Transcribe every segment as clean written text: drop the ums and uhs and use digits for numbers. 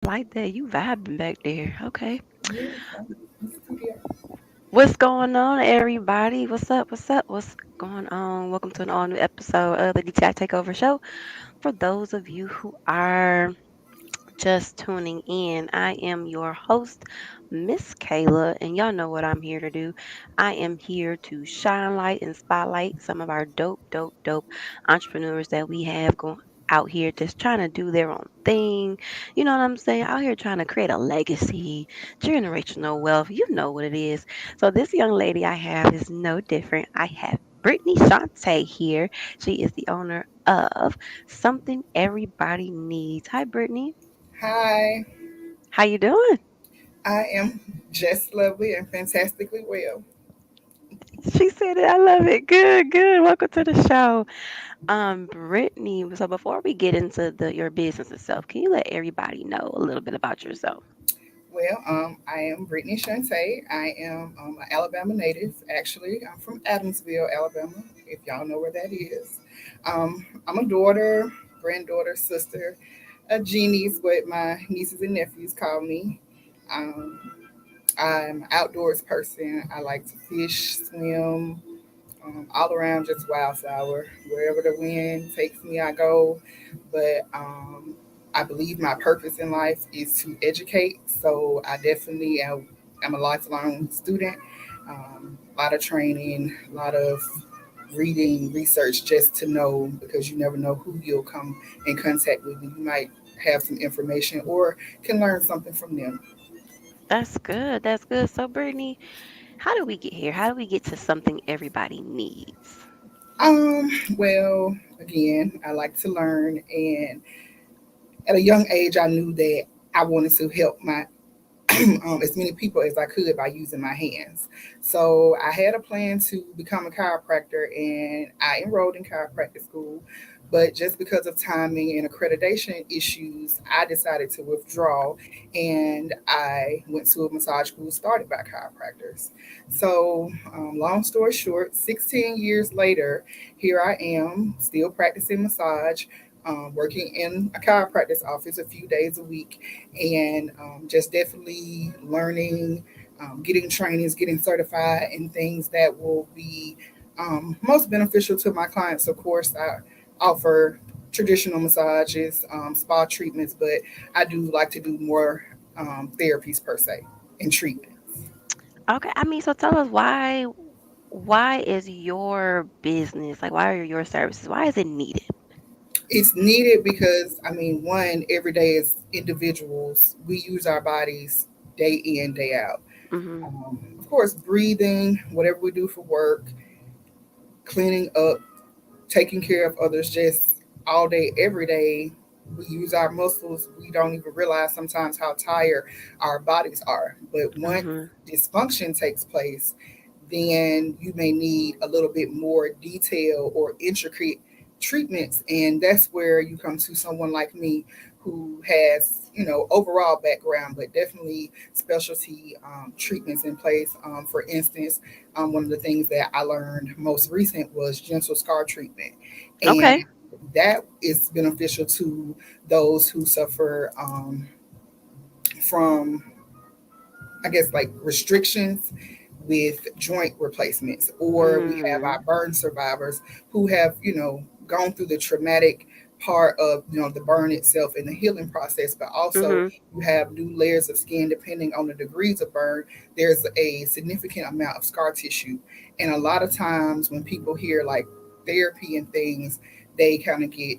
Like that, you vibing back there. Okay. Yes, I'm still here. What's going on, everybody? What's up? What's up? What's going on? Welcome to an all new episode of the DTI Takeover show. For those of you who are just tuning in, I am your host, Miss Kayla, and y'all know what I'm here to do. I am here to shine light and spotlight some of our dope entrepreneurs that we have going out here just trying to do their own thing. You know what I'm saying? Out here trying to create a legacy, generational wealth. You know what it is. So this young lady I have is no different. I have Brittany Shante here. She is the owner of Something Everybody Needs. Hi, Brittany. Hi, How you doing? I am just lovely and fantastically well. She said it. I love it. Good, good. Welcome to the show. Brittany, so before we get into your business itself, can you let everybody know a little bit about yourself? I am Brittany Shante. I am an Alabama native. Actually, I'm from Adamsville, Alabama, if y'all know where that is. I'm a daughter, granddaughter, sister, a genies, what my nieces and nephews call me. Um, I'm an outdoors person. I like to fish, swim, all around just wildflower. Wherever the wind takes me, I go. But I believe my purpose in life is to educate. So I definitely am a lifelong student. A lot of training, a lot of reading, research, just to know because you never know who you'll come in contact with. You might have some information or can learn something from them. That's good. That's good. So, Brittany, how do we get here? How do we get to something everybody needs? Well, again, I like to learn, and at a young age, I knew that I wanted to help my as many people as I could by using my hands. So I had a plan to become a chiropractor, and I enrolled in chiropractic school. But just because of timing and accreditation issues, I decided to withdraw, and I went to a massage school started by chiropractors. So, long story short, 16 years later, here I am, still practicing massage, working in a chiropractic office a few days a week, and just definitely learning, getting trainings, getting certified, and things that will be most beneficial to my clients. Of course, I offer traditional massages, spa treatments, but I do like to do more therapies per se and treatments. Okay, I mean, so tell us why is your business, like why are your services, why is it needed? It's needed because, I mean, one, every day as individuals, we use our bodies day in, day out. Mm-hmm. Of course, breathing, whatever we do for work, cleaning up, taking care of others, just all day, every day. We use our muscles. We don't even realize sometimes how tired our bodies are. But once Mm-hmm. dysfunction takes place, then you may need a little bit more detail or intricate treatments. And that's where you come to someone like me who has, overall background, but definitely specialty treatments in place. For instance, one of the things that I learned most recent was gentle scar treatment. And Okay. that is beneficial to those who suffer from, I guess, like restrictions with joint replacements, or we have Mm-hmm. our burn survivors who have, gone through the traumatic part of, the burn itself and the healing process, but also Mm-hmm. you have new layers of skin depending on the degrees of burn. There's a significant amount of scar tissue, and a lot of times when people hear like therapy and things, they kind of get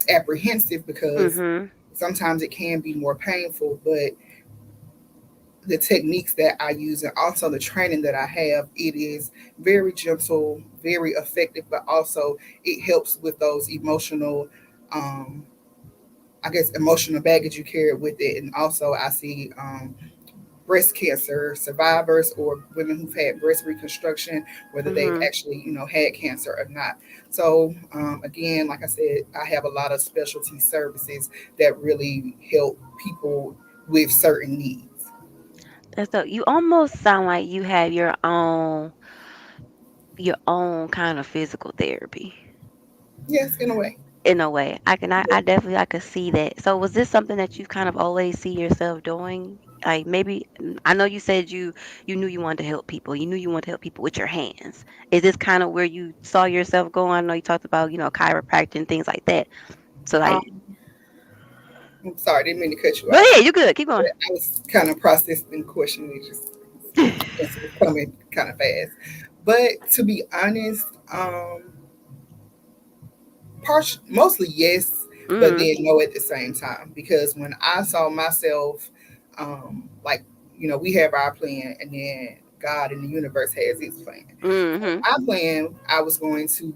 apprehensive because Mm-hmm. sometimes it can be more painful. But the techniques that I use and also the training that I have, it is very gentle, very effective, but also it helps with those emotional, um, I guess, emotional baggage you carry with it. And also, I see breast cancer survivors or women who've had breast reconstruction, whether they've Mm-hmm. actually, had cancer or not. So, again, like I said, I have a lot of specialty services that really help people with certain needs. That's so you almost sound like you have your own kind of physical therapy. Yes, in a way. In a way, I definitely I could see that. So was this something that you kind of always see yourself doing? Like maybe I know you said you knew you wanted to help people. You knew you wanted to help people with your hands. Is this kind of where you saw yourself going? I know you talked about, chiropractic and things like that. So like, Um, I'm sorry, didn't mean to cut you go off. ahead, you good. Keep But going. I was kind of processing the question. It just answer was coming kind of fast. But to be honest, mostly yes, but Mhm. then no at the same time. Because when I saw myself, like we have our plan, and then God and the universe has its plan. Mhm. My plan, I was going to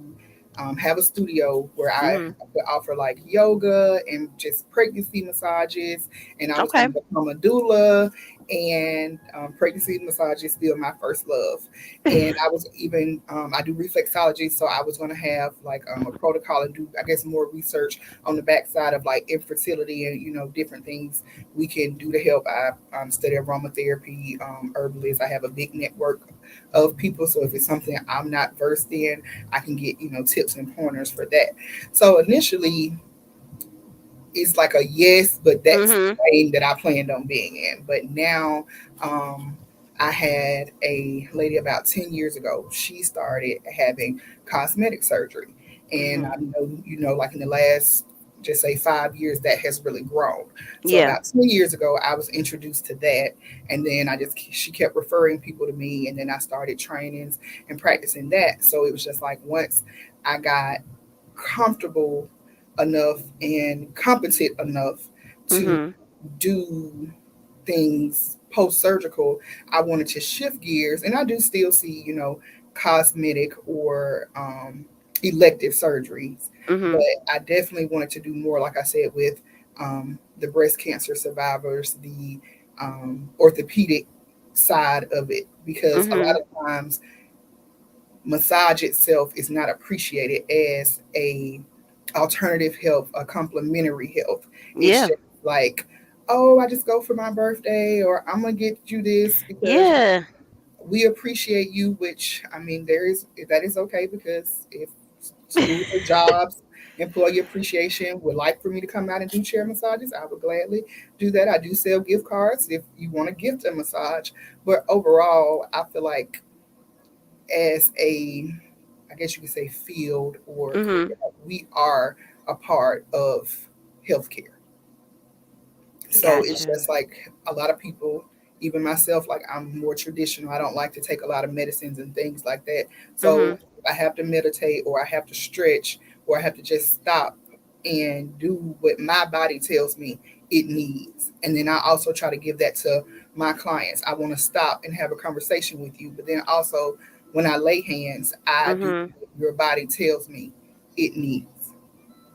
have a studio where I Mhm. would offer like yoga and just pregnancy massages, and I was Okay. going to become a doula. And pregnancy massage is still my first love. And I was even I do reflexology, so I was going to have like a protocol and do, I guess, more research on the backside of like infertility and different things we can do to help. I study aromatherapy, herbalist. I have a big network of people. So if it's something I'm not versed in, I can get, tips and pointers for that. So initially it's like a yes, but that's the Mhm. lane that I planned on being in. But now um, I had a lady about 10 years ago. She started having cosmetic surgery. And Mhm. I know, like in the last, just say 5 years, that has really grown. So Yeah. about 10 years ago, I was introduced to that. And then she kept referring people to me. And then I started trainings and practicing that. So it was just like once I got comfortable enough and competent enough to Mhm. do things post surgical, I wanted to shift gears, and I do still see, cosmetic or elective surgeries, but Mhm. I definitely wanted to do more, like I said, with the breast cancer survivors, the orthopedic side of it, because a lot Mhm. of times massage itself is not appreciated as a alternative health, a complementary health. It's Yeah. just like, oh, I just go for my birthday, or I'm gonna get you this because Yeah. we appreciate you. Which I mean, that is okay, because if schools or jobs, employee appreciation would like for me to come out and do chair massages, I would gladly do that. I do sell gift cards if you want to gift a massage, but overall, I feel like as a, I guess you could say, field or career, Mhm. we are a part of healthcare. So it's Gotcha. just like a lot of people, even myself, like I'm more traditional. I don't like to take a lot of medicines and things like that. So Mhm. if I have to meditate, or I have to stretch, or I have to just stop and do what my body tells me it needs. And then I also try to give that to my clients. I want to stop and have a conversation with you. But then also, when I lay hands, I do Mhm. what your body tells me it needs.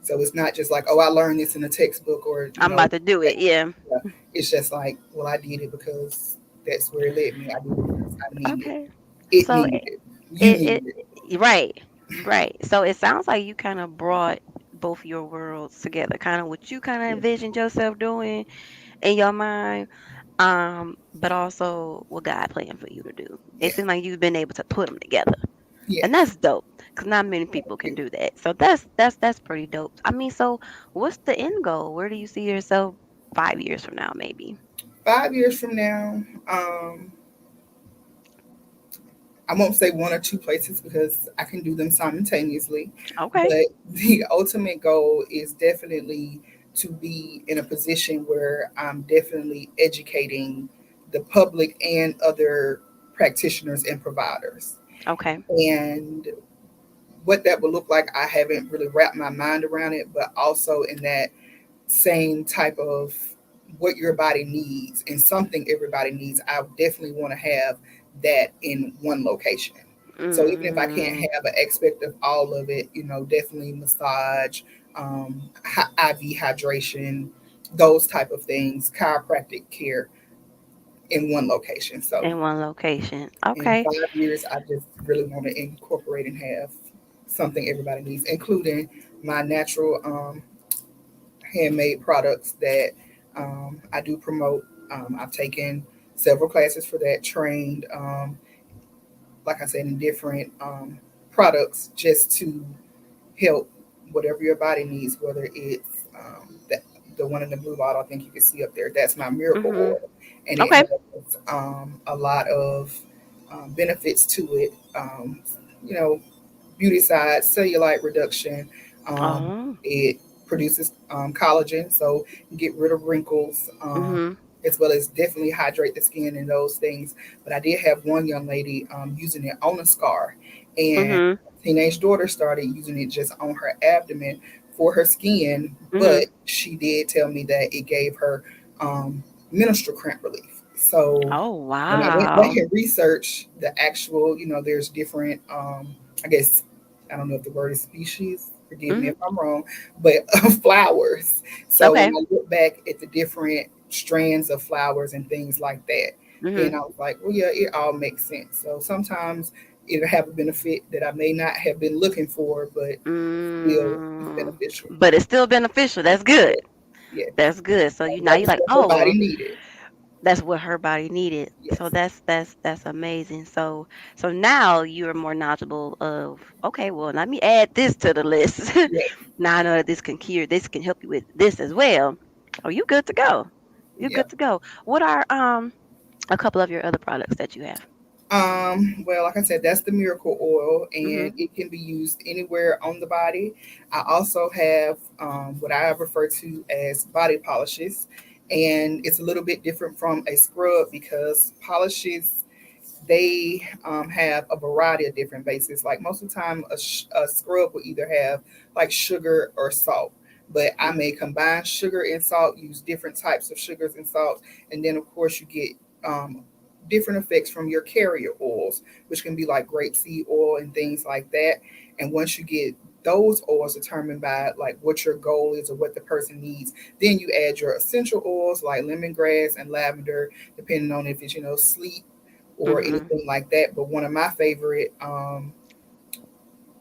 So it's not just like, oh, I learned this in a textbook, or I'm about to do it. Yeah. it's just like, well, I did it because that's where it led me. I did it because I needed Okay. it. So Needed it. You it, needed it it. right. Right. So it sounds like you kind of brought both your worlds together, kind of what you kind of Yeah. envisioned yourself doing in your mind, but also what God planned for you to do. It Yeah. seems like you've been able to put them together, and Yes. that's dope. Cause not many Thank people can you. do that. So that's pretty dope. I mean, so what's the end goal? Where do you see yourself 5 years from now, maybe? 5 years from now, um, I won't say one or two places because I can do them simultaneously. Okay. But the ultimate goal is definitely to be in a position where I'm definitely educating the public and other practitioners and providers. Okay. And what that would look like, I haven't really wrapped my mind around it, but also in that same type of what your body needs and something everybody needs, I definitely want to have that in one location. So even if I can't Mm-hmm. have an aspect of all of it, definitely massage, IV hydration, those type of things, chiropractic care in one location. So In one location. in Okay. 5 years, I just really want to incorporate and have something everybody needs, including my natural handmade products that I do promote. I've taken several classes for that, trained, like I said, in different products just to help. whatever your body needs, whether it's the one in the blue bottle, I think you can see up there, that's my miracle Mhm. oil. And it Okay. has a lot of benefits to it. You know, beauty side, cellulite reduction. Um, Oh. it produces collagen, so you get rid of wrinkles, Mhm. as well as definitely hydrate the skin and those things. But I did have one young lady using it on a scar, and Mhm. teenage daughter started using it just on her abdomen for her skin. But Mhm. she did tell me that it gave her menstrual cramp relief. So Oh when I went back wow. and researched the actual, there's different, I guess, I don't know if the word is species, forgive me Mhm. if I'm wrong, but flowers. So when Okay. I look back at the different strands of flowers and things like that, then Mhm. I was like, well, yeah, it all makes sense. So sometimes it'll have a benefit that I may not have been looking for, but still it's Mm. beneficial. But it's still beneficial. That's good. Yeah, yeah. That's good. So And you now that you're was like, what her body oh, needed. that's what her body needed. So Yes, that's amazing. So now you're more knowledgeable of, okay, well, let me add this to the list. yes, Now I know that this can cure, this can help you with this as well. Oh, you good to go. You're yeah. good to go. What are a couple of your other products that you have? Well, like I said, that's the miracle oil, and Mhm. it can be used anywhere on the body. I also have what I refer to as body polishes, and it's a little bit different from a scrub because polishes they have a variety of different bases. Like most of the time, a scrub will either have like sugar or salt. But I Mm. may combine sugar and salt, use different types of sugars and salt, and then of course you get different effects from your carrier oils, which can be like grapeseed oil and things like that. And once you get those oils determined by like what your goal is or what the person needs, then you add your essential oils like lemongrass and lavender, depending on if it's sleep or Mhm. anything like that. But one of my favorite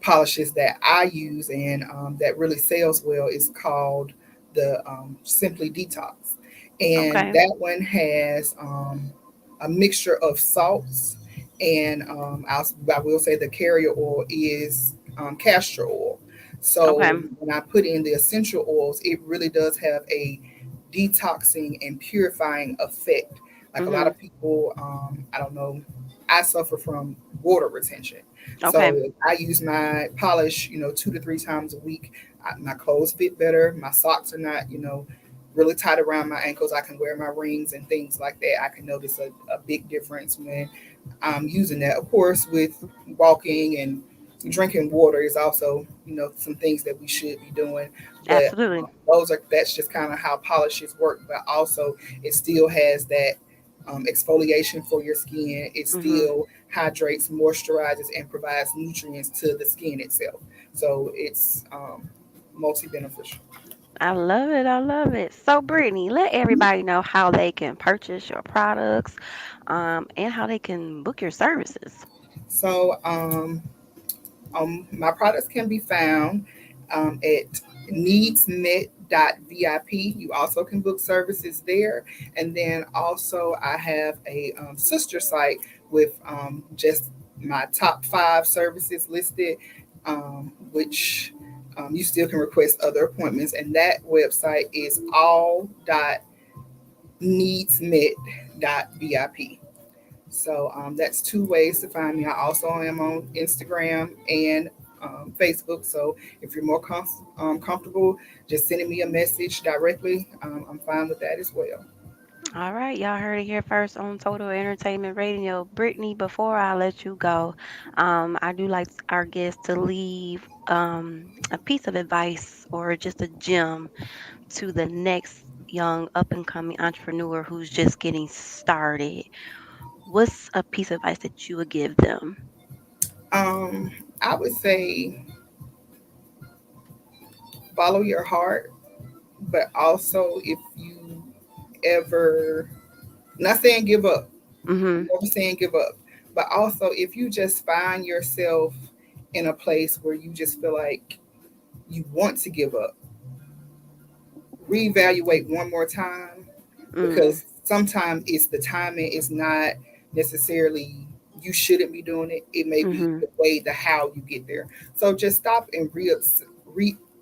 polishes that I use and that really sells well is called the Simply Detox. And Okay. that one has a mixture of salts, and I will say the carrier oil is castor oil. So Okay. when I put in the essential oils, it really does have a detoxing and purifying effect. Like a lot Mhm. of people, I don't know, I suffer from water retention. Okay. So I use my polish, 2 to 3 times a week. My clothes fit better. My socks are not, really tight around my ankles. I can wear my rings and things like that. I can notice a big difference when I'm using that. Of course, with walking and drinking water is also, some things that we should be doing. But Absolutely. that's just kind of how polishes work. But also, it still has that exfoliation for your skin. It Mhm. still hydrates, moisturizes, and provides nutrients to the skin itself. So it's multi beneficial. I love it. I love it. So, Brittany, let everybody know how they can purchase your products, and how they can book your services. So my products can be found at needsmet.vip. You also can book services there. And then also, I have a sister site with just my top 5 services listed, which you still can request other appointments. And that website is all.needsmet.vip. So that's 2 ways to find me. I also am on Instagram and Facebook. So if you're more comfortable just sending me a message directly, I'm fine with that as well. All right, y'all heard it here first on Total Entertainment Radio. Brittany, before I let you go, I do like our guests to leave a piece of advice or just a gem to the next young up and coming entrepreneur who's just getting started. What's a piece of advice that you would give them? Um, I would say follow your heart, but also if you ever, not saying give up, Mhm. never saying give up, but also if you just find yourself in a place where you just feel like you want to give up, reevaluate one more time, Mm. because sometimes it's the timing is not necessarily you shouldn't be doing it. It may be Mhm. the way, the how you get there. So just stop and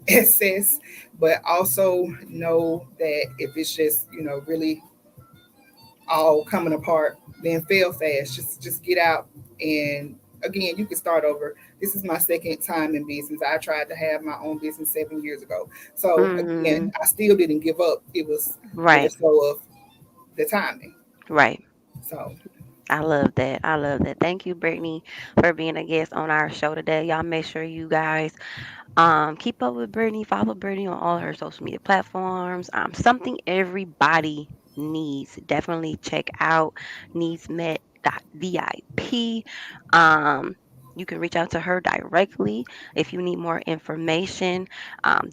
excess, but also know that if it's just, really all coming apart, then fail fast. Just get out, and again, you can start over. This is my second time in business. I tried to have my own business 7 years ago. So again, Mm, I still didn't give up. It was more right, so of the timing. right. So I love that. I love that. Thank you, Brittany, for being a guest on our show today. Y'all make sure you guys keep up with Brittany, follow Brittany on all her social media platforms. Something everybody needs. Definitely check out needsmet.vip. Um, you can reach out to her directly if you need more information.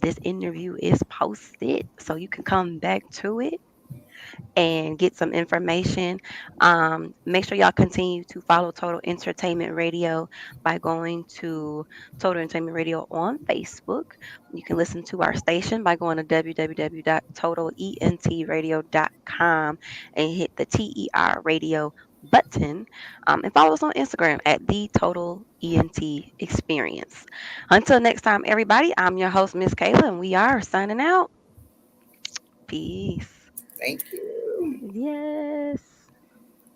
This interview is posted, so you can come back to it and get some information. Make sure y'all continue to follow Total Entertainment Radio by going to Total Entertainment Radio on Facebook. You can listen to our station by going to www.totalentradio.com and hit the TER radio button, and follow us on Instagram at the Total ENT Experience. Until next time, everybody, I'm your host, Miss Kayla, and we are signing out. Peace. thank you. Yes.